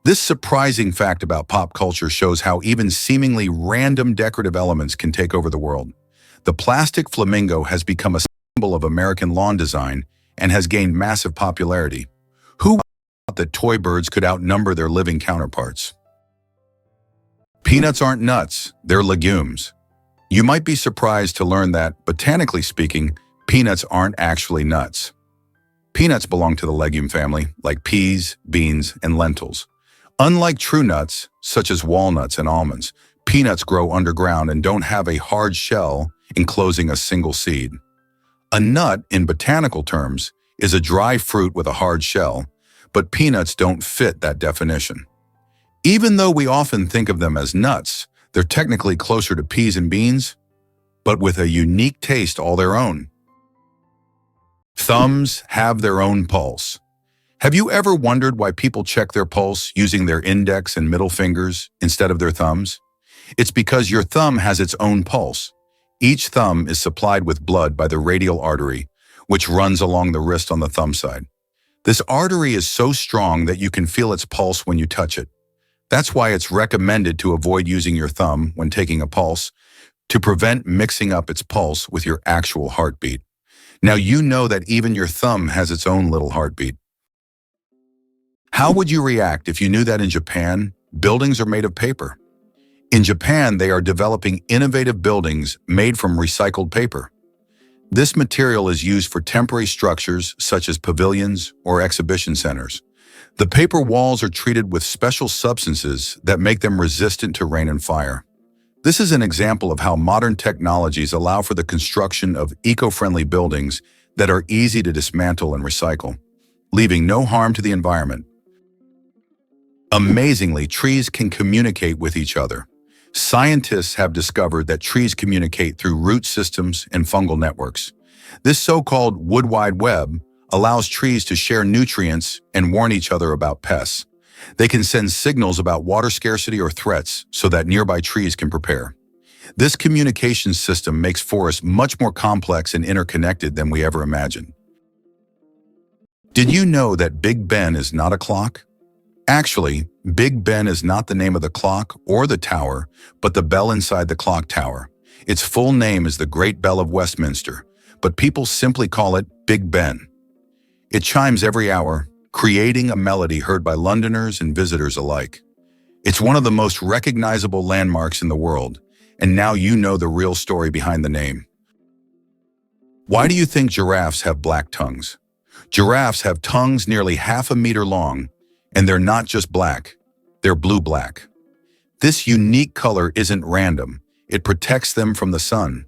This surprising fact about pop culture shows how even seemingly random decorative elements can take over the world. The plastic flamingo has become a symbol of American lawn design and has gained massive popularity. Who thought that toy birds could outnumber their living counterparts? Peanuts aren't nuts, they're legumes. You might be surprised to learn that, botanically speaking, peanuts aren't actually nuts. Peanuts belong to the legume family, like peas, beans, and lentils. Unlike true nuts, such as walnuts and almonds, peanuts grow underground and don't have a hard shell enclosing a single seed. A nut, in botanical terms, is a dry fruit with a hard shell, but peanuts don't fit that definition. Even though we often think of them as nuts, they're technically closer to peas and beans, but with a unique taste all their own. Thumbs have their own pulse. Have you ever wondered why people check their pulse using their index and middle fingers instead of their thumbs? It's because your thumb has its own pulse. Each thumb is supplied with blood by the radial artery, which runs along the wrist on the thumb side. This artery is so strong that you can feel its pulse when you touch it. That's why it's recommended to avoid using your thumb when taking a pulse, to prevent mixing up its pulse with your actual heartbeat. Now you know that even your thumb has its own little heartbeat. How would you react if you knew that in Japan, buildings are made of paper? In Japan, they are developing innovative buildings made from recycled paper. This material is used for temporary structures such as pavilions or exhibition centers. The paper walls are treated with special substances that make them resistant to rain and fire. This is an example of how modern technologies allow for the construction of eco-friendly buildings that are easy to dismantle and recycle, leaving no harm to the environment. Amazingly, trees can communicate with each other. Scientists have discovered that trees communicate through root systems and fungal networks. This so-called wood wide web allows trees to share nutrients and warn each other about pests. They can send signals about water scarcity or threats so that nearby trees can prepare. This communication system makes forests much more complex and interconnected than we ever imagined. Did you know that Big Ben is not a clock? Actually, Big Ben is not the name of the clock or the tower, but the bell inside the clock tower. Its full name is the Great Bell of Westminster, but people simply call it Big Ben. It chimes every hour, creating a melody heard by Londoners and visitors alike. It's one of the most recognizable landmarks in the world, and now you know the real story behind the name. Why do you think giraffes have black tongues? Giraffes have tongues nearly 1/2 meter long, and they're not just black, they're blue-black. This unique color isn't random, it protects them from the sun.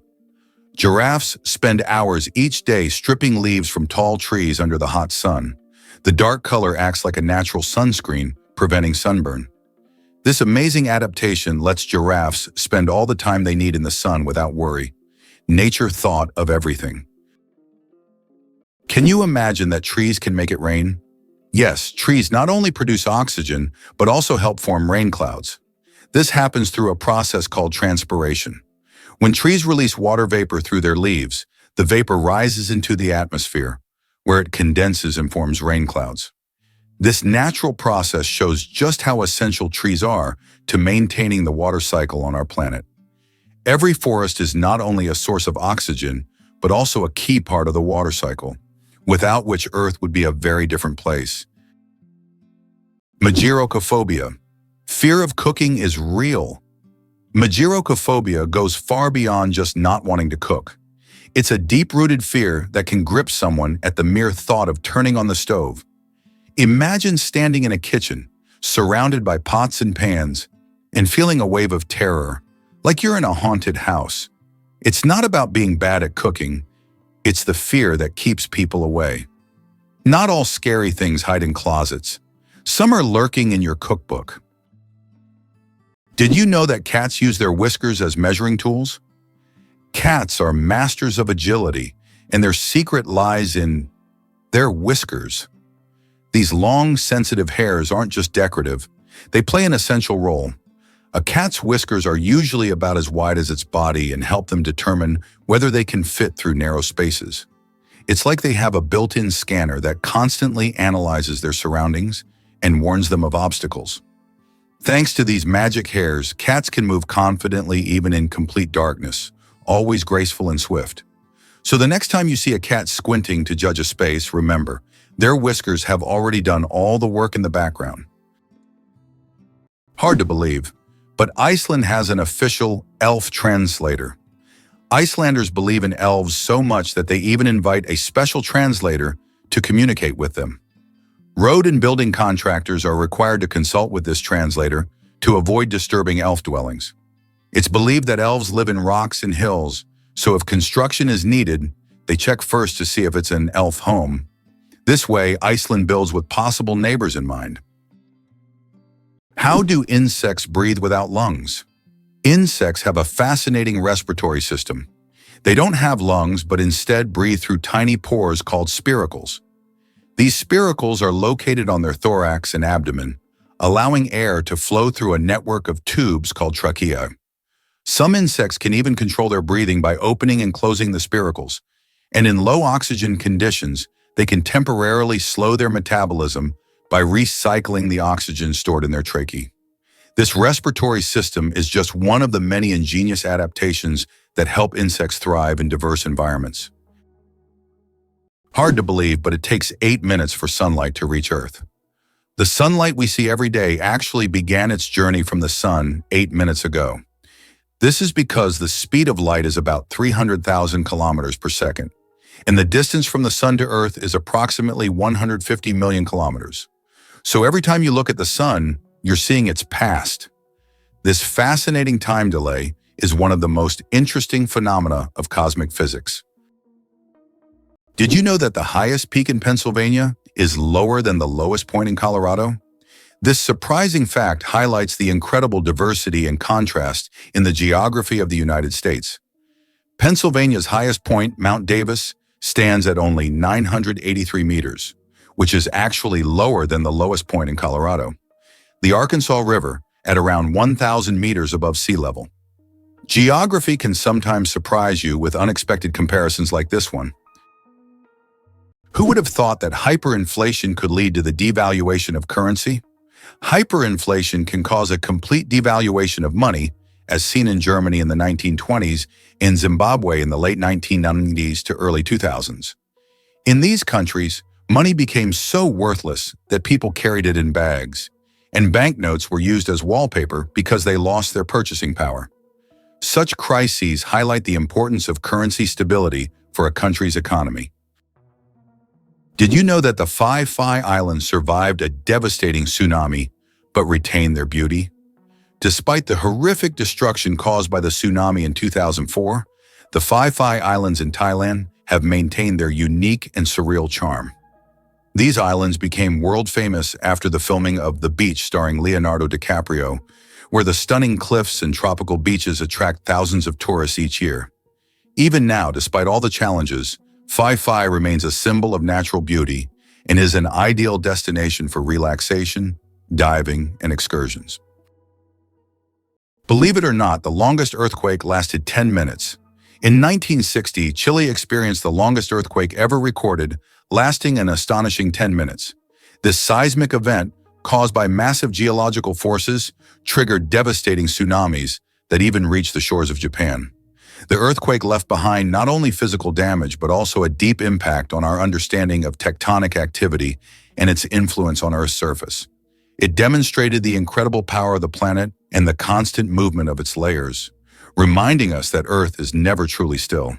Giraffes spend hours each day stripping leaves from tall trees under the hot sun. The dark color acts like a natural sunscreen, preventing sunburn. This amazing adaptation lets giraffes spend all the time they need in the sun without worry. Nature thought of everything. Can you imagine that trees can make it rain? Yes, trees not only produce oxygen, but also help form rain clouds. This happens through a process called transpiration. When trees release water vapor through their leaves, the vapor rises into the atmosphere, where it condenses and forms rain clouds. This natural process shows just how essential trees are to maintaining the water cycle on our planet. Every forest is not only a source of oxygen, but also a key part of the water cycle, without which Earth would be a very different place. Magirocophobia. Fear of cooking is real. Magirocophobia goes far beyond just not wanting to cook. It's a deep-rooted fear that can grip someone at the mere thought of turning on the stove. Imagine standing in a kitchen, surrounded by pots and pans, and feeling a wave of terror, like you're in a haunted house. It's not about being bad at cooking, it's the fear that keeps people away. Not all scary things hide in closets. Some are lurking in your cookbook. Did you know that cats use their whiskers as measuring tools? Cats are masters of agility, and their secret lies in their whiskers. These long, sensitive hairs aren't just decorative, they play an essential role. A cat's whiskers are usually about as wide as its body and help them determine whether they can fit through narrow spaces. It's like they have a built-in scanner that constantly analyzes their surroundings and warns them of obstacles. Thanks to these magic hairs, cats can move confidently even in complete darkness, always graceful and swift. So the next time you see a cat squinting to judge a space, remember, their whiskers have already done all the work in the background. Hard to believe, but Iceland has an official elf translator. Icelanders believe in elves so much that they even invite a special translator to communicate with them. Road and building contractors are required to consult with this translator to avoid disturbing elf dwellings. It's believed that elves live in rocks and hills, so if construction is needed, they check first to see if it's an elf home. This way, Iceland builds with possible neighbors in mind. How do insects breathe without lungs? Insects have a fascinating respiratory system. They don't have lungs, but instead breathe through tiny pores called spiracles. These spiracles are located on their thorax and abdomen, allowing air to flow through a network of tubes called tracheae. Some insects can even control their breathing by opening and closing the spiracles, and in low oxygen conditions, they can temporarily slow their metabolism by recycling the oxygen stored in their tracheae. This respiratory system is just one of the many ingenious adaptations that help insects thrive in diverse environments. Hard to believe, but it takes 8 minutes for sunlight to reach Earth. The sunlight we see every day actually began its journey from the sun 8 minutes ago. This is because the speed of light is about 300,000 kilometers per second, and the distance from the sun to Earth is approximately 150 million kilometers. So every time you look at the sun, you're seeing its past. This fascinating time delay is one of the most interesting phenomena of cosmic physics. Did you know that the highest peak in Pennsylvania is lower than the lowest point in Colorado? This surprising fact highlights the incredible diversity and contrast in the geography of the United States. Pennsylvania's highest point, Mount Davis, stands at only 983 meters, which is actually lower than the lowest point in Colorado. The Arkansas River, at around 1,000 meters above sea level. Geography can sometimes surprise you with unexpected comparisons like this one. Who would have thought that hyperinflation could lead to the devaluation of currency? Hyperinflation can cause a complete devaluation of money, as seen in Germany in the 1920s and Zimbabwe in the late 1990s to early 2000s. In these countries, money became so worthless that people carried it in bags, and banknotes were used as wallpaper because they lost their purchasing power. Such crises highlight the importance of currency stability for a country's economy. Did you know that the Phi Islands survived a devastating tsunami but retained their beauty? Despite the horrific destruction caused by the tsunami in 2004, the Phi Islands in Thailand have maintained their unique and surreal charm. These islands became world famous after the filming of The Beach starring Leonardo DiCaprio, where the stunning cliffs and tropical beaches attract thousands of tourists each year. Even now, despite all the challenges, Phi remains a symbol of natural beauty and is an ideal destination for relaxation, diving, and excursions. Believe it or not, the longest earthquake lasted 10 minutes. In 1960, Chile experienced the longest earthquake ever recorded, lasting an astonishing 10 minutes. This seismic event, caused by massive geological forces, triggered devastating tsunamis that even reached the shores of Japan. The earthquake left behind not only physical damage, but also a deep impact on our understanding of tectonic activity and its influence on Earth's surface. It demonstrated the incredible power of the planet and the constant movement of its layers, reminding us that Earth is never truly still.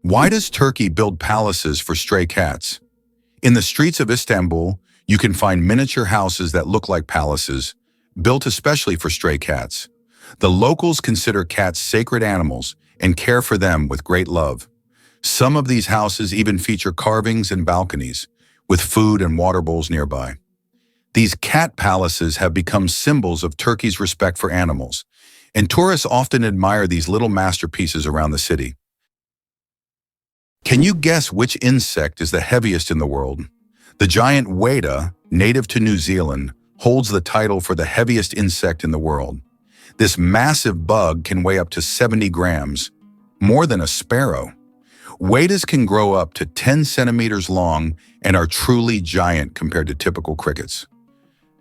Why does Turkey build palaces for stray cats? In the streets of Istanbul, you can find miniature houses that look like palaces, built especially for stray cats. The locals consider cats sacred animals and care for them with great love. Some of these houses even feature carvings and balconies, with food and water bowls nearby. These cat palaces have become symbols of Turkey's respect for animals, and tourists often admire these little masterpieces around the city. Can you guess which insect is the heaviest in the world? The giant weta, native to New Zealand, holds the title for the heaviest insect in the world. This massive bug can weigh up to 70 grams, more than a sparrow. Wetas can grow up to 10 centimeters long and are truly giant compared to typical crickets.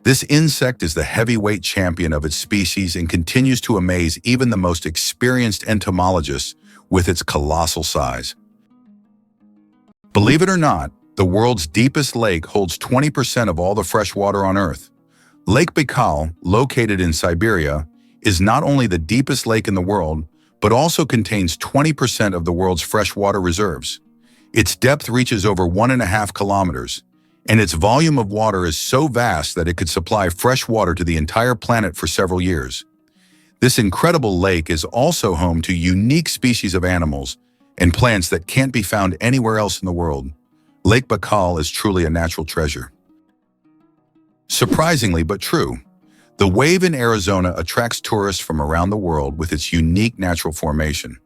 This insect is the heavyweight champion of its species and continues to amaze even the most experienced entomologists with its colossal size. Believe it or not, the world's deepest lake holds 20% of all the fresh water on Earth. Lake Baikal, located in Siberia, is not only the deepest lake in the world, but also contains 20% of the world's freshwater reserves. Its depth reaches over 1.5 kilometers, and its volume of water is so vast that it could supply fresh water to the entire planet for several years. This incredible lake is also home to unique species of animals and plants that can't be found anywhere else in the world. Lake Baikal is truly a natural treasure. Surprisingly but true, the wave in Arizona attracts tourists from around the world with its unique natural formation.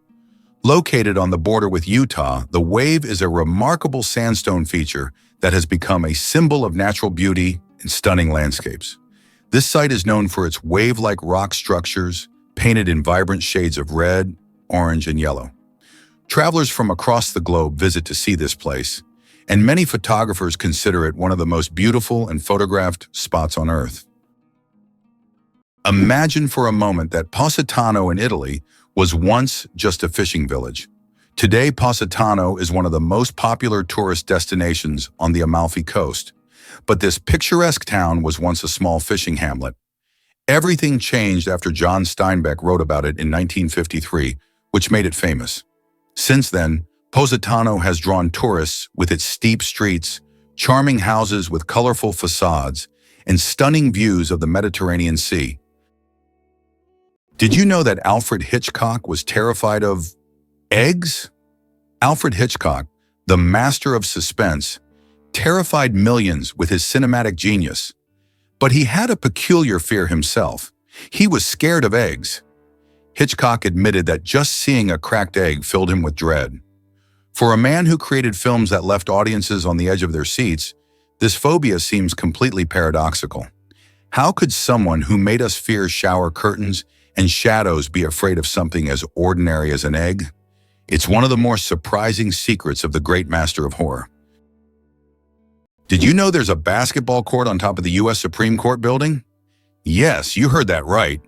Located on the border with Utah, the wave is a remarkable sandstone feature that has become a symbol of natural beauty and stunning landscapes. This site is known for its wave-like rock structures, painted in vibrant shades of red, orange, and yellow. Travelers from across the globe visit to see this place, and many photographers consider it one of the most beautiful and photographed spots on Earth. Imagine for a moment that Positano in Italy was once just a fishing village. Today, Positano is one of the most popular tourist destinations on the Amalfi Coast. But this picturesque town was once a small fishing hamlet. Everything changed after John Steinbeck wrote about it in 1953, which made it famous. Since then, Positano has drawn tourists with its steep streets, charming houses with colorful facades, and stunning views of the Mediterranean Sea. Did you know that Alfred Hitchcock was terrified of eggs? Alfred Hitchcock, the master of suspense, terrified millions with his cinematic genius. But he had a peculiar fear himself. He was scared of eggs. Hitchcock admitted that just seeing a cracked egg filled him with dread. For a man who created films that left audiences on the edge of their seats, this phobia seems completely paradoxical. How could someone who made us fear shower curtains and shadows be afraid of something as ordinary as an egg? It's one of the more surprising secrets of the great master of horror. Did you know there's a basketball court on top of the U.S. Supreme Court building? Yes, you heard that right.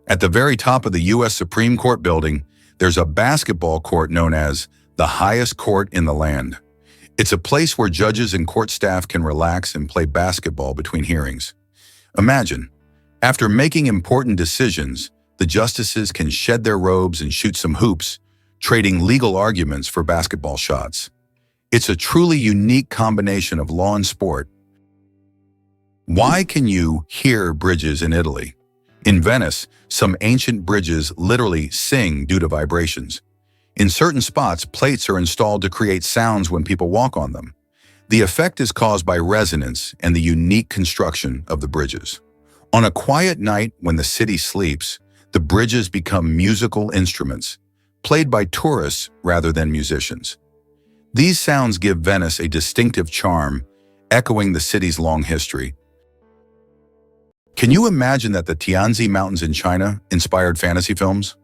At the very top of the U.S. Supreme Court building, there's a basketball court known as the highest court in the land. It's a place where judges and court staff can relax and play basketball between hearings. Imagine, after making important decisions, the justices can shed their robes and shoot some hoops, trading legal arguments for basketball shots. It's a truly unique combination of law and sport. Why can you hear bridges in Italy? In Venice, some ancient bridges literally sing due to vibrations. In certain spots, plates are installed to create sounds when people walk on them. The effect is caused by resonance and the unique construction of the bridges. On a quiet night when the city sleeps, the bridges become musical instruments, played by tourists rather than musicians. These sounds give Venice a distinctive charm, echoing the city's long history. Can you imagine that the Tianzi Mountains in China inspired fantasy films?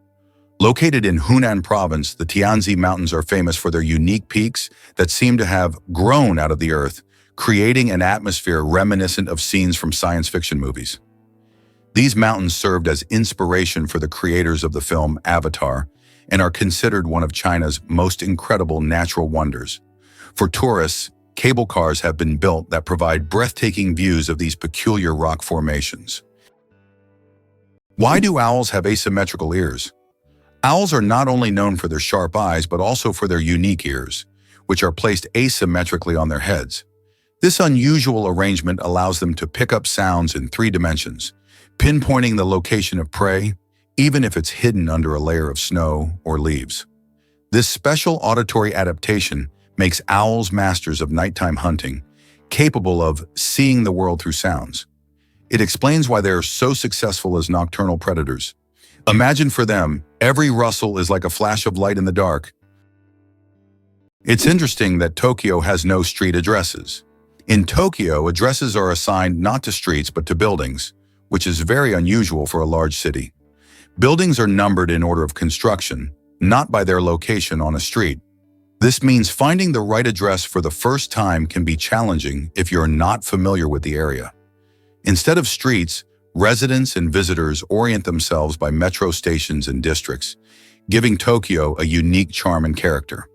Located in Hunan province, the Tianzi Mountains are famous for their unique peaks that seem to have grown out of the earth, creating an atmosphere reminiscent of scenes from science fiction movies. These mountains served as inspiration for the creators of the film Avatar and are considered one of China's most incredible natural wonders. For tourists, cable cars have been built that provide breathtaking views of these peculiar rock formations. Why do owls have asymmetrical ears? Owls are not only known for their sharp eyes, but also for their unique ears, which are placed asymmetrically on their heads. This unusual arrangement allows them to pick up sounds in 3 dimensions, pinpointing the location of prey, even if it's hidden under a layer of snow or leaves. This special auditory adaptation makes owls masters of nighttime hunting, capable of seeing the world through sounds. It explains why they are so successful as nocturnal predators. Imagine for them, every rustle is like a flash of light in the dark. It's interesting that Tokyo has no street addresses. In Tokyo, addresses are assigned not to streets but to buildings, which is very unusual for a large city. Buildings are numbered in order of construction, not by their location on a street. This means finding the right address for the first time can be challenging if you're not familiar with the area. Instead of streets, residents and visitors orient themselves by metro stations and districts, giving Tokyo a unique charm and character.